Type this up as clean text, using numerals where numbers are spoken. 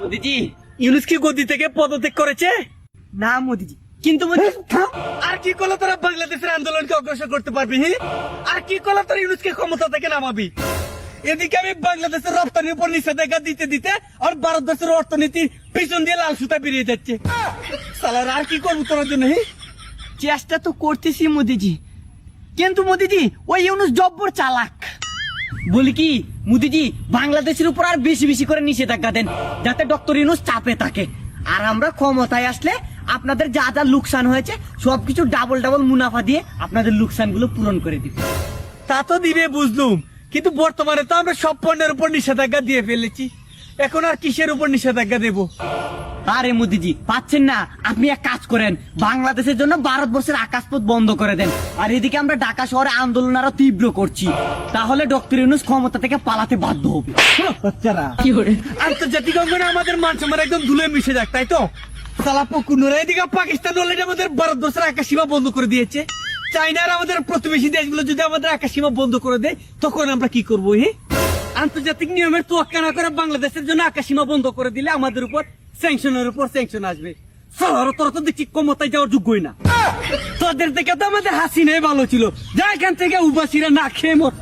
মোদিজি, ইউনুস কি গদি থেকে পদত্যাগ করেছে? না মোদিজি, কিন্তু মোদিজি আর কি করলে তোরা বাংলাদেশের আন্দোলনকে অগ্রসর করতে পারবি? আর কি করলে তোরা ইউনুসকে ক্ষমতা থেকে নামাবি? এদিকে আমি বাংলাদেশের রপ্তানির উপর নিষেধাজ্ঞা দিতে দিতে আর ভারতবর্ষের অর্থনীতির পিছন দিয়ে লাল সুতা বেরিয়ে যাচ্ছে। সালার আর কি করবো তোর জন্য? চেষ্টা তো করতেছি মোদিজি, কিন্তু মোদিজি ওই ইউনুস জব্বর চালাক। বলি কি মোদিজি, বাংলাদেশের উপর আর বেশি বেশি করে নিষেধাজ্ঞা দেন, যাতে ডক্টর ইউনুস চাপে থাকে। আর আমরা ক্ষমতায় আসলে আপনাদের যা যা লোকসান হয়েছে সবকিছু ডাবল ডাবল মুনাফা দিয়ে আপনাদের লোকসানগুলো পূরণ করে দিব। তা তো দিবে বুঝলুম, কিন্তু বর্তমানে তো আমরা সব পণ্যের উপর নিষেধাজ্ঞা দিয়ে ফেলেছি। এখন আর কিসের উপর নিষেধাজ্ঞা দেবো? আরে মোদিজি পাচ্ছেন না, আপনি এক কাজ করেন, বাংলাদেশের জন্য ভারতবর্ষের আকাশপথ বন্ধ করে দেন। আর এদিকে আমরা ঢাকা শহরে আন্দোলন আরো তীব্র করছি, তাহলে ডক্টর ইউনুস ক্ষমতা থেকে পালাতে বাধ্য হবে। বাচ্চারা আন্তর্জাতিক অঙ্গনে আমাদের মান সম্মান একদম ধুলে মিশে যাক, তাই তো? সালা পকুনুরা এদিকে পাকিস্তান অলরেডি আমাদের ভারতবর্ষের আকাশ সীমা বন্ধ করে দিয়েছে। চাইনার আমাদের প্রতিবেশী দেশগুলো যদি আমাদের আকাশ সীমা বন্ধ করে দেয়, তখন আমরা কি করবো? আন্তর্জাতিক নিয়মের তোয়াক্কা না করে বাংলাদেশের জন্য আকাশ সীমা বন্ধ করে দিলে আমাদের উপর স্যাংশনের উপর স্যাংশন আসবে। সালার তোরা তো দেখছি ক্ষমতায় যাওয়ার যোগ্যই না। তোদের থেকে তো আমাদের হাসিনাই ভালো ছিল, যা এখান থেকে উবাসীরা না খেয়ে মর।